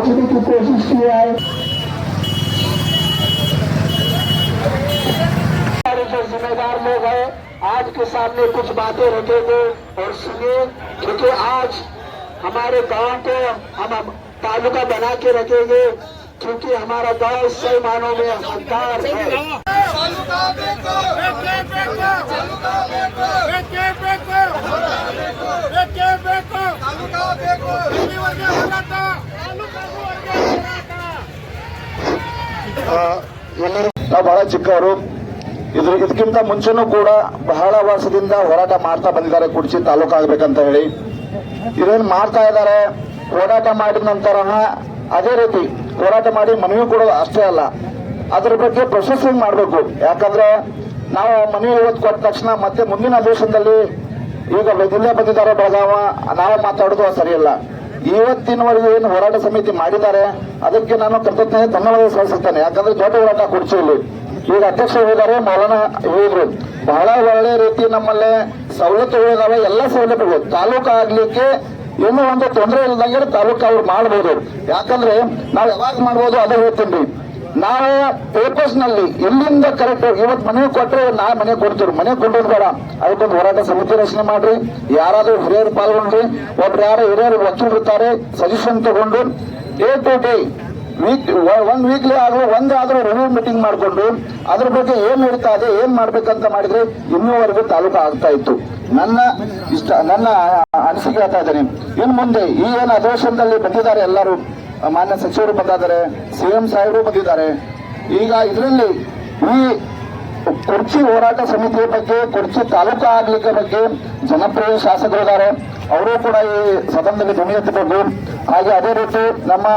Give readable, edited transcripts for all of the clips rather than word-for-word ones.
पहुंचने की कोशिश की है। जो जिम्मेदार लोग हैं आज के सामने कुछ बातें रखेंगे और सुनिए, क्योंकि आज हमारे गांव को हम तालुका बना के रखेंगे, क्योंकि हमारा गांव सही मानों में हकदार है। ನಾವು ಬಹಳ ಚಿಕ್ಕವರು, ಇದಕ್ಕಿಂತ ಮುಂಚೆನೂ ಕೂಡ ಬಹಳ ವರ್ಷದಿಂದ ಹೋರಾಟ ಮಾಡ್ತಾ ಬಂದಿದ್ದಾರೆ ಕುರ್ಚಿ ತಾಲೂಕು ಆಗ್ಬೇಕಂತ ಹೇಳಿ. ಇದೇನು ಮಾಡ್ತಾ ಇದ್ದಾರೆ, ಹೋರಾಟ ಮಾಡಿದ ನಂತರ ಅದೇ ರೀತಿ ಹೋರಾಟ ಮಾಡಿ ಮನವಿ ಕೊಡೋದು ಅಷ್ಟೇ ಅಲ್ಲ, ಅದ್ರ ಬಗ್ಗೆ ಪ್ರೊಸೆಸಿಂಗ್ ಮಾಡಬೇಕು. ಯಾಕಂದ್ರೆ ನಾವು ಮನವಿ ಇವತ್ತು ಕೊಟ್ಟ ತಕ್ಷಣ ಮತ್ತೆ ಮುಂದಿನ ಅಧಿವೇಶನದಲ್ಲಿ ಈಗ ಜಿಲ್ಲೆ ಬಂದಿದ್ದಾರೆ ಬೆಳಗಾವ, ನಾವು ಮಾತಾಡೋದು ಸರಿಯಲ್ಲ. ಇವತ್ತಿನವರೆಗೂ ಏನು ಹೋರಾಟ ಸಮಿತಿ ಮಾಡಿದ್ದಾರೆ ಅದಕ್ಕೆ ನಾನು ಕೃತಜ್ಞತೆ ಧನ್ಯವಾದ ಸಲ್ಲಿಸುತ್ತೇನೆ. ಯಾಕಂದ್ರೆ ದೊಡ್ಡ ಹೋರಾಟ ಕುರ್ಚಿಯಲ್ಲಿ ಈಗ ಅಧ್ಯಕ್ಷ ಹೇಳಿದ್ದಾರೆ, ಮೌಲಾನ ಹೇಳಿದ್ರು, ಬಹಳ ಒಳ್ಳೆ ರೀತಿ ನಮ್ಮಲ್ಲಿ ಸವಲತ್ತುಗಳಿದಾವೆ. ಎಲ್ಲ ಸೌಲಭ್ಯಗಳು ತಾಲೂಕು ಆಗ್ಲಿಕ್ಕೆ ಇನ್ನೂ ಒಂದು ತೊಂದರೆ ಇಲ್ದಂಗೆ ತಾಲೂಕು ಅವ್ರು ಮಾಡ್ಬೋದು. ಯಾಕಂದ್ರೆ ನಾವು ಯಾವಾಗ ಮಾಡ್ಬೋದು ಅದೇ ಹೇಳ್ತೀನಿ. ನಾವು ಪೇಪರ್ಸ್ ನಲ್ಲಿ ಎಲ್ಲಿಂದ ಕರೆಕ್ಟ್ ಇವತ್ತು ಮನೆ ಕೊಟ್ಟರೆ ಮನೆ ಕೊಡ್ತೀವಿ, ಮನೆ ಕೊಡೋದು ಬೇಡ, ಅದಕ್ಕೊಂದು ಹೋರಾಟ ಸಮಿತಿ ರಚನೆ ಮಾಡ್ರಿ. ಯಾರಾದ್ರೂ ಹಿರಿಯರು ಪಾಲ್ಗೊಂಡ್ರಿ, ಒಬ್ರು ಯಾರು ಹಿರಿಯರು ವಕೀಲರು ಇರ್ತಾರೆ, ಸಜೆಷನ್ ತಗೊಂಡು ಡೇ ಟು ಡೇ ಒಂದ್ ವೀಕ್ಲಿ ಆದ್ರೂ ಒಂದಾದ್ರೂ ರಿವ್ಯೂ ಮೀಟಿಂಗ್ ಮಾಡ್ಕೊಂಡು ಅದ್ರ ಬಗ್ಗೆ ಏನ್ ಇರ್ತಾ ಇದೆ, ಏನ್ ಮಾಡ್ಬೇಕಂತ ಮಾಡಿದ್ರೆ ಇನ್ನೂವರೆಗೂ ತಾಲೂಕು ಆಗ್ತಾ ಇತ್ತು. ನನ್ನ ಅನಿಸಿಕೆ ಹೇಳ್ತಾ ಇದ್ದೇನೆ. ಇನ್ನು ಮುಂದೆ ಈ ಏನು ಅಧಿವೇಶನದಲ್ಲಿ ಬಂದಿದ್ದಾರೆ ಎಲ್ಲರೂ, ಮಾನ್ಯ ಸಚಿವರು ಬಂದಿದ್ದಾರೆ, ಸಿಎಂ ಸಾಹೇಬರು ಬಂದಿದ್ದಾರೆ. ಈಗ ಇದರಲ್ಲಿ ಈ ಕುರ್ಚಿ ಹೋರಾಟ ಸಮಿತಿಯ ಬಗ್ಗೆ, ಕುರ್ಚಿ ತಾಲೂಕು ಆಗ್ಲಿಕ್ಕೆ ಬಗ್ಗೆ ಜನಪ್ರಿಯ ಶಾಸಕರಿದ್ದಾರೆ, ಅವರು ಕೂಡ ಈ ಸದನದಲ್ಲಿ ಧ್ವನಿ ಎತ್ತಬೇಕು. ಹಾಗೆ ಅದೇ ರೀತಿ ನಮ್ಮ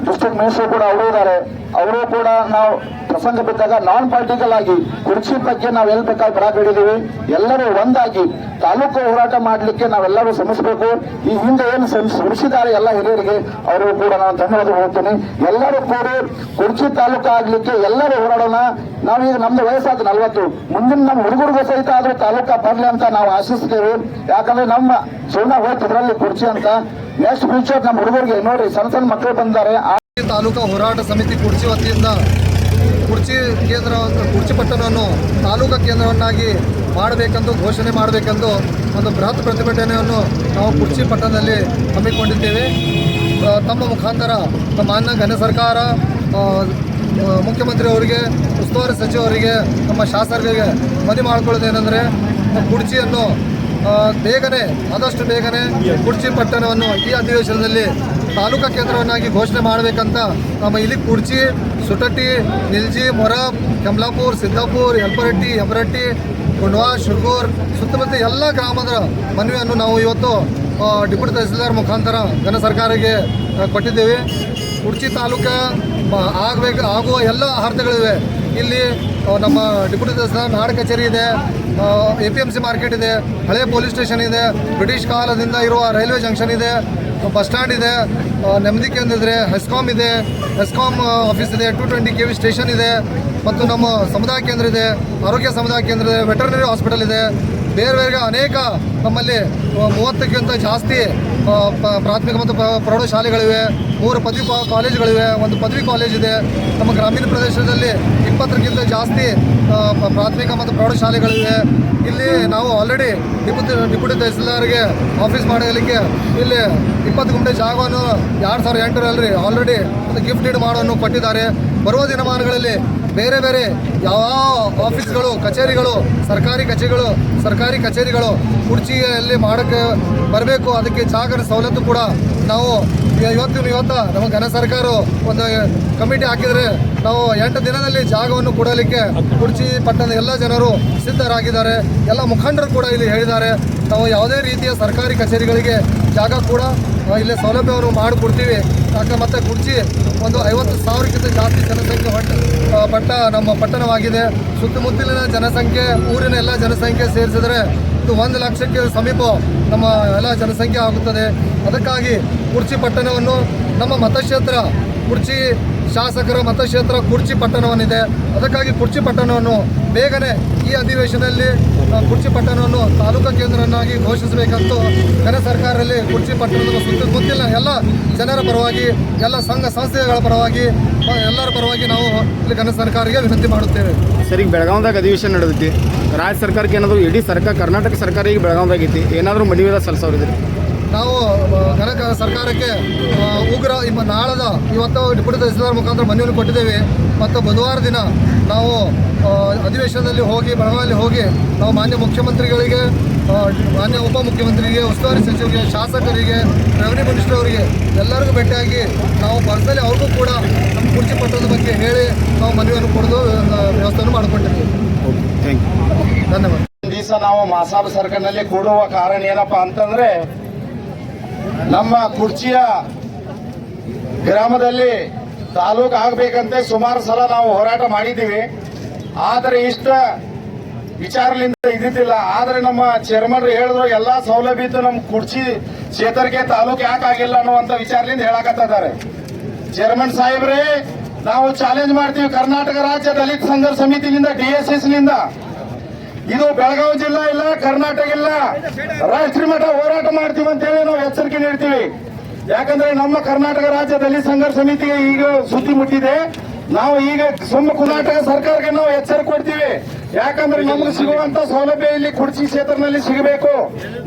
ಡಿಸ್ಟ್ರಿಕ್ಟ್ ಮಿನಿಸ್ಟರ್ ಕೂಡ ಅವರು ಇದ್ದಾರೆ, ಅವರು ಕೂಡ ನಾವು ಪ್ರಸಂಗ ಬಿದ್ದಾಗ ನಾನ್ ಪಾರ್ಟಿಕಲ್ ಆಗಿ ಕುರ್ಚಿ ಬಗ್ಗೆ ನಾವು ಎಲ್ಲಿ ಬೇಕಾಗಿ ಬರ ಬೇಡಿದೀವಿ, ಎಲ್ಲರೂ ಒಂದಾಗಿ ತಾಲೂಕು ಹೋರಾಟ ಮಾಡಲಿಕ್ಕೆ ನಾವೆಲ್ಲರೂ ಶ್ರಮಿಸಬೇಕು. ಈ ಹಿಂದೆ ಏನು ಶ್ರಮಿಸಿದ್ದಾರೆ ಎಲ್ಲ ಹಿರಿಯರಿಗೆ ಅವರು ಕೂಡ ನಾನು ಧನ್ಯವಾದ ಹೇಳ್ತೇನೆ. ಎಲ್ಲರೂ ಕೂಡ ಕುರ್ಚಿ ತಾಲೂಕು ಆಗ್ಲಿಕ್ಕೆ ಎಲ್ಲರೂ ಹೋರಾಡೋಣ. ನಾವೀಗ ನಮ್ದು ವಯಸ್ಸಾದ 40, ಮುಂದಿನ ನಮ್ಮ ಹುಡುಗರಿಗೂ ಸಹಿತ ಆದ್ರೂ ತಾಲೂಕ ಬರ್ಲಿ ಅಂತ ನಾವು ಆಶಿಸ್ತೇವೆ. ಯಾಕಂದ್ರೆ ನಮ್ಮ ಜೀವನ ಹೋಗ್ತಿದ್ರಲ್ಲಿ ಕುರ್ಚಿ ಅಂತ. ನೆಕ್ಸ್ಟ್ ಫ್ಯೂಚರ್ ನಮ್ಮ ಹುಡುಗರಿಗೆ ನೋಡ್ರಿ, ಸಣ್ಣ ಸಣ್ಣ ಮಕ್ಕಳು ಬಂದಿದ್ದಾರೆ. ತಾಲೂಕು ಹೋರಾಟ ಸಮಿತಿ ಕುರ್ಚಿ ವತಿಯಿಂದ ಕುರ್ಚಿ ಪಟ್ಟಣವನ್ನು ತಾಲೂಕು ಕೇಂದ್ರವನ್ನಾಗಿ ಮಾಡಬೇಕೆಂದು ಘೋಷಣೆ ಮಾಡಬೇಕೆಂದು ಒಂದು ಬೃಹತ್ ಪ್ರತಿಭಟನೆಯನ್ನು ನಾವು ಕುರ್ಚಿ ಪಟ್ಟಣದಲ್ಲಿ ಹಮ್ಮಿಕೊಂಡಿದ್ದೇವೆ. ತಮ್ಮ ಮುಖಾಂತರ ಮಾನ್ಯ ಘನ ಸರ್ಕಾರ, ಮುಖ್ಯಮಂತ್ರಿ ಅವರಿಗೆ, ಉಸ್ತುವಾರಿ ಸಚಿವರಿಗೆ, ನಮ್ಮ ಶಾಸಕರಿಗೆ ಮನವಿ ಮಾಡಿಕೊಳ್ಳೋದೇನೆಂದರೆ ಕುರ್ಚಿಯನ್ನು ಆದಷ್ಟು ಬೇಗನೆ ಕುರ್ಚಿ ಪಟ್ಟಣವನ್ನು ಈ ಅಧಿವೇಶನದಲ್ಲಿ ತಾಲೂಕಾ ಕೇಂದ್ರವನ್ನಾಗಿ ಘೋಷಣೆ ಮಾಡಬೇಕಂತ ನಮ್ಮ ಇಲ್ಲಿ ಕುರ್ಚಿ, ಸುಟಟ್ಟಿ, ನಿಲ್ಜಿ, ಮೊರಬ್, ಕಮಲಾಪುರ್, ಸಿದ್ದಾಪುರ್, ಯಲ್ಪರಟ್ಟಿ, ಹೆಬರಟ್ಟಿ, ಗುಂಡ್ವಾ, ಶುರ್ಗೂರ್ ಸುತ್ತಮುತ್ತ ಎಲ್ಲ ಗ್ರಾಮದ ಮನವಿಯನ್ನು ನಾವು ಇವತ್ತು ಡಿಪ್ಯೂಟಿ ತಹಸೀಲ್ದಾರ್ ಮುಖಾಂತರ ಘನ ಸರ್ಕಾರಕ್ಕೆ ಕೊಟ್ಟಿದ್ದೇವೆ. ಕುರ್ಚಿ ತಾಲೂಕು ಆಗುವ ಎಲ್ಲ ಅರ್ಹತೆಗಳಿವೆ. ಇಲ್ಲಿ ನಮ್ಮ ಡಿಪ್ಯೂಟಿ ತಹಸೀಲ್ದಾರ್ ನಾಡ ಕಚೇರಿ ಇದೆ, APMC ಮಾರ್ಕೆಟ್ ಇದೆ, ಹಳೆ ಪೊಲೀಸ್ ಸ್ಟೇಷನ್ ಇದೆ, ಬ್ರಿಟಿಷ್ ಕಾಲದಿಂದ ಇರುವ ರೈಲ್ವೆ ಜಂಕ್ಷನ್ ಇದೆ, ಬಸ್ ಸ್ಟ್ಯಾಂಡ್ ಇದೆ, ನೆಮ್ಮದಿ ಕೇಂದ್ರ ಇದೆ, ಹೆಸ್ಕಾಮ್ ಇದೆ, ಹೆಸ್ಕಾಮ್ ಆಫೀಸ್ ಇದೆ, 220 KV ಸ್ಟೇಷನ್ ಇದೆ, ಮತ್ತು ನಮ್ಮ ಸಮುದಾಯ ಕೇಂದ್ರ ಇದೆ, ಆರೋಗ್ಯ ಸಮುದಾಯ ಕೇಂದ್ರ ಇದೆ, ವೆಟರ್ನರಿ ಹಾಸ್ಪಿಟಲ್ ಇದೆ. ಬೇರೆ ಬೇರೆ ಅನೇಕ ನಮ್ಮಲ್ಲಿ 30ಕ್ಕಿಂತ ಜಾಸ್ತಿ ಪ್ರಾಥಮಿಕ ಮತ್ತು ಪ್ರೌಢಶಾಲೆಗಳಿವೆ, 3 ಪದವಿ ಕಾಲೇಜುಗಳಿವೆ, 1 ಪದವಿ ಕಾಲೇಜ್ ಇದೆ. ನಮ್ಮ ಗ್ರಾಮೀಣ ಪ್ರದೇಶದಲ್ಲಿ 20ಕ್ಕಿಂತ ಜಾಸ್ತಿ ಪ್ರಾಥಮಿಕ ಮತ್ತು ಪ್ರೌಢಶಾಲೆಗಳಿವೆ. ಇಲ್ಲಿ ನಾವು ಆಲ್ರೆಡಿ ಡಿಪ್ಯೂಟಿ ತಹಸೀಲ್ದಾರ್ಗೆ ಆಫೀಸ್ ಮಾಡಲಿಕ್ಕೆ ಇಲ್ಲಿ 20 ಗುಂಟೆ ಜಾಗವನ್ನು 2008ರಲ್ಲಿ ಆಲ್ರೆಡಿ ಒಂದು ಗಿಫ್ಟ್ ಡೀಡ್ ಮಾಡೋನ್ನು ಕೊಟ್ಟಿದ್ದಾರೆ. ಬರುವ ದಿನಮಾನಗಳಲ್ಲಿ ಬೇರೆ ಬೇರೆ ಯಾವ ಆಫೀಸ್ಗಳು, ಕಚೇರಿಗಳು, ಸರ್ಕಾರಿ ಕಚೇರಿಗಳು ಕುರ್ಚಿಯಲ್ಲಿ ಮಾಡೋಕ್ಕೆ ಬರಬೇಕು. ಅದಕ್ಕೆ ಜಾಗದ ಸವಲತ್ತು ಕೂಡ ನಾವು ಇವತ್ತು ನಮ್ಮ ಘನ ಸರ್ಕಾರ ಒಂದು ಕಮಿಟಿ ಹಾಕಿದರೆ ನಾವು 8 ದಿನದಲ್ಲಿ ಜಾಗವನ್ನು ಕೊಡಲಿಕ್ಕೆ ಕುರ್ಚಿ ಪಟ್ಟಣದ ಎಲ್ಲ ಜನರು ಸಿದ್ಧರಾಗಿದ್ದಾರೆ. ಎಲ್ಲ ಮುಖಂಡರು ಕೂಡ ಇಲ್ಲಿ ಹೇಳಿದ್ದಾರೆ, ನಾವು ಯಾವುದೇ ರೀತಿಯ ಸರ್ಕಾರಿ ಕಚೇರಿಗಳಿಗೆ ಜಾಗ ಕೂಡ ಇಲ್ಲಿ ಸೌಲಭ್ಯವನ್ನು ಮಾಡಿಕೊಡ್ತೀವಿ. ಮತ್ತು ಕುರ್ಚಿ ಒಂದು 50,000ಕ್ಕಿಂತ ಜಾಸ್ತಿ ಜನಸಂಖ್ಯೆ ಪಟ್ಟ ನಮ್ಮ ಪಟ್ಟಣವಾಗಿದೆ. ಸುತ್ತಮುತ್ತಲಿನ ಜನಸಂಖ್ಯೆ, ಊರಿನ ಎಲ್ಲ ಜನಸಂಖ್ಯೆ ಸೇರಿಸಿದರೆ ಇದು 1 ಲಕ್ಷಕ್ಕೆ ಸಮೀಪ ನಮ್ಮ ಎಲ್ಲ ಜನಸಂಖ್ಯೆ ಆಗುತ್ತದೆ. ಅದಕ್ಕಾಗಿ ಕುರ್ಚಿ ಪಟ್ಟಣವನ್ನು ನಮ್ಮ ಮತಕ್ಷೇತ್ರ ಕುರ್ಚಿ ಶಾಸಕರ ಮತಕ್ಷೇತ್ರ ಕುರ್ಚಿ ಪಟ್ಟಣವನ್ನಿದೆ. ಅದಕ್ಕಾಗಿ ಕುರ್ಚಿ ಪಟ್ಟಣವನ್ನು ಬೇಗನೆ ಈ ಅಧಿವೇಶನದಲ್ಲಿ ಕುರ್ಚಿ ಪಟ್ಟಣವನ್ನು ತಾಲೂಕಾ ಕೇಂದ್ರವನ್ನಾಗಿ ಘೋಷಿಸಬೇಕಂತೂ ಕೇಂದ್ರ ಸರ್ಕಾರದಲ್ಲಿ ಕುರ್ಚಿ ಪಟ್ಟಣದ ಸುತ್ತಮುತ್ತಲಿನ ಎಲ್ಲ ಜನರ ಪರವಾಗಿ, ಎಲ್ಲ ಸಂಘ ಸಂಸ್ಥೆಗಳ ಪರವಾಗಿ, ಎಲ್ಲರ ಪರವಾಗಿ ನಾವು ಇಲ್ಲಿ ಕೇಂದ್ರ ಸರ್ಕಾರಕ್ಕೆ ವಿನಂತಿ ಮಾಡುತ್ತೇವೆ. ಸರ್, ಈಗ ಬೆಳಗಾವಿದಾಗ ಅಧಿವೇಶನ ನಡೆದೈತಿ. ರಾಜ್ಯ ಸರ್ಕಾರಕ್ಕೆ ಏನಾದರೂ ಇಡೀ ಸರ್ಕಾರ, ಕರ್ನಾಟಕ ಸರ್ಕಾರ ಈಗ ಬೆಳಗಾವಿದಾಗ ಐತಿ, ಏನಾದರೂ ಮನವಿ ಸಲ್ಲಿಸೋರಿದ್ರಿ? ನಾವು ಕರ್ನಾಟಕ ಸರ್ಕಾರಕ್ಕೆ ಉಗ್ರ ನಾಳದ ಇವತ್ತು ಡಿಪ್ಯೂಟಿ ತಹಸೀಲ್ದಾರ್ ಮುಖಾಂತರ ಮನವಿಯನ್ನು ಕೊಟ್ಟಿದ್ದೇವೆ. ಮತ್ತು ಬುಧವಾರ ದಿನ ನಾವು ಅಧಿವೇಶನದಲ್ಲಿ ಹೋಗಿ, ಬೆಳಗಾವಿಯಲ್ಲಿ ಹೋಗಿ ನಾವು ಮಾನ್ಯ ಮುಖ್ಯಮಂತ್ರಿಗಳಿಗೆ, ಮಾನ್ಯ ಉಪಮುಖ್ಯಮಂತ್ರಿಗೆ, ಉಸ್ತುವಾರಿ ಸಚಿವರಿಗೆ, ಶಾಸಕರಿಗೆ, ರೆವಿನ್ಯೂ ಮಿನಿಸ್ಟರ್ ಅವರಿಗೆ ಎಲ್ಲರಿಗೂ ಭೇಟಿಯಾಗಿ ನಾವು ಪರ್ಸನಲಿ ಅವ್ರಿಗೂ ಕೂಡ ನಮ್ಮ ಕುರ್ಚಿ ಪಟ್ಟಣದ ಬಗ್ಗೆ ಹೇಳಿ ನಾವು ಮನವಿಯನ್ನು ಕೊಡೋದು ವ್ಯವಸ್ಥೆಯನ್ನು ಮಾಡಿಕೊಂಡಿದ್ದೀವಿ. ಥ್ಯಾಂಕ್ ಯು, ಧನ್ಯವಾದ. ದಿವಸ ನಾವು ಮಾಸಾಬ್ ಸರ್ಕಲ್ನಲ್ಲಿ ಕೂಡುವ ಕಾರಣ ಏನಪ್ಪಾ ಅಂತಂದ್ರೆ, ನಮ್ಮ ಕುರ್ಚಿಯ ಗ್ರಾಮದಲ್ಲಿ ತಾಲೂಕು ಆಗಬೇಕಂತೆ ಸುಮಾರು ಸಲ ನಾವು ಹೋರಾಟ ಮಾಡಿದ್ದೀವಿ. ಆದರೆ ಇಷ್ಟ ವಿಚಾರದಿಂದ ಇದ್ದಿದ್ದಿಲ್ಲ. ಆದರೆ ನಮ್ಮ ಚೇರ್ಮನ್ರು ಹೇಳಿದ್ರು ಎಲ್ಲಾ ಸೌಲಭ್ಯ ಇತ್ತು, ನಮ್ಮ ಕುರ್ಚಿ ಕ್ಷೇತ್ರಕ್ಕೆ ತಾಲೂಕು ಯಾಕೆ ಆಗಿಲ್ಲ ಅನ್ನುವಂತ ವಿಚಾರದಿಂದ ಹೇಳಕತ್ತಿದ್ದಾರೆ. ಚೇರ್ಮನ್ ಸಾಹೇಬ್ರೇ, ನಾವು ಚಾಲೆಂಜ್ ಮಾಡ್ತೀವಿ ಕರ್ನಾಟಕ ರಾಜ್ಯ ದಲಿತ ಸಂಘರ್ಷ ಸಮಿತಿಯಿಂದ, DSS ನಿಂದ. ಇದು ಬೆಳಗಾವಿ ಜಿಲ್ಲಾ ಇಲ್ಲ, ಕರ್ನಾಟಕ ಇಲ್ಲ, ರಾಷ್ಟ್ರೀಯ ಮಟ್ಟ ಹೋರಾಟ ಮಾಡ್ತೀವಿ ಅಂತ ಹೇಳಿ ನಾವು ಎಚ್ಚರಿಕೆ ನೀಡ್ತೀವಿ. ಯಾಕಂದ್ರೆ ನಮ್ಮ ಕರ್ನಾಟಕ ರಾಜ್ಯ ದಲಿತ ಸಂಘರ್ಷ ಸಮಿತಿಗೆ ಈಗ ಸುದ್ದಿ ಮುಟ್ಟಿದೆ. ನಾವು ಈಗ ಕರ್ನಾಟಕ ಸರ್ಕಾರಕ್ಕೆ ನಾವು ಎಚ್ಚರಿಕೆ ಕೊಡ್ತೀವಿ. ಯಾಕಂದ್ರೆ ನಮ್ಗೆ ಸಿಗುವಂತ ಸೌಲಭ್ಯ ಇಲ್ಲಿ ಕುರ್ಚಿ ಕ್ಷೇತ್ರದಲ್ಲಿ ಸಿಗಬೇಕು,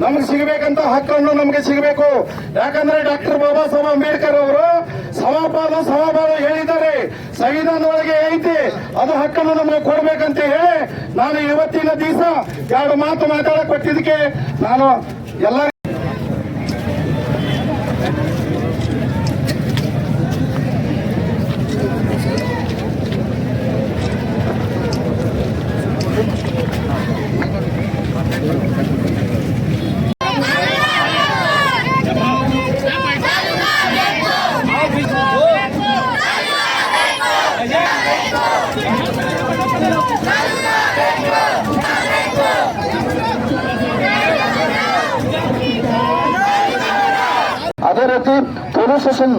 ನಮ್ಗೆ ಸಿಗಬೇಕಂತ ಹಕ್ಕನ್ನು ನಮ್ಗೆ ಸಿಗಬೇಕು. ಯಾಕಂದ್ರೆ ಡಾಕ್ಟರ್ ಬಾಬಾ ಸಾಹೇಬ್ ಅಂಬೇಡ್ಕರ್ ಅವರು ಸಮಪಾಲು ಹೇಳಿದ್ದಾರೆ, ಸಂವಿಧಾನದೊಳಗೆ ಐತಿ, ಅದು ಹಕ್ಕನ್ನು ನಮ್ಗೆ ಕೊಡ್ಬೇಕಂತ ಹೇಳಿ ನಾನು ಇವತ್ತಿನ ದಿವಸ ಎರಡು ಮಾತು ಮಾತಾಡಕ್ ಕೊಟ್ಟಿದ್ದಕ್ಕೆ ನಾನು ಎಲ್ಲ ಅದೇ ರೀತಿ ಪೊಲೀಸ್ ಸ್ಟೇಷನ್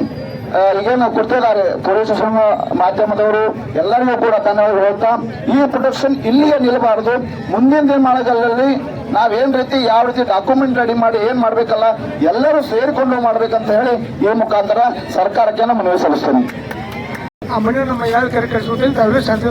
ಈಗೇನು ಕೊಡ್ತಿದ್ದಾರೆ, ಪೊಲೀಸ್ ಸ್ಟೇಷನ್ ಮಾಧ್ಯಮದವರು ಎಲ್ಲರಿಗೂ ಕೂಡ ಧನ್ಯವಾದ ಹೇಳ್ತಾ, ಈ ಪ್ರೊಟೆಕ್ಷನ್ ಇಲ್ಲಿಗೆ ನಿಲ್ಲಬಾರದು. ಮುಂದಿನ ದಿನಮಾನಗಳಲ್ಲಿ ನಾವೇನ್ ರೀತಿ ಯಾವ ರೀತಿ ಡಾಕ್ಯುಮೆಂಟ್ ರೆಡಿ ಮಾಡಿ ಏನ್ ಮಾಡ್ಬೇಕಲ್ಲ ಎಲ್ಲರೂ ಸೇರಿಕೊಂಡು ಮಾಡ್ಬೇಕಂತ ಹೇಳಿ ಈ ಮುಖಾಂತರ ಸರ್ಕಾರಕ್ಕೆ ಮನವಿ ಸಲ್ಲಿಸ್ತೇನೆ. ಆ ಮನೆ ನಮ್ಮ ಯಾರು ಕರೆ ಕಳಿಸ್ಬಿಟ್ಟು ಶಾಂತಿ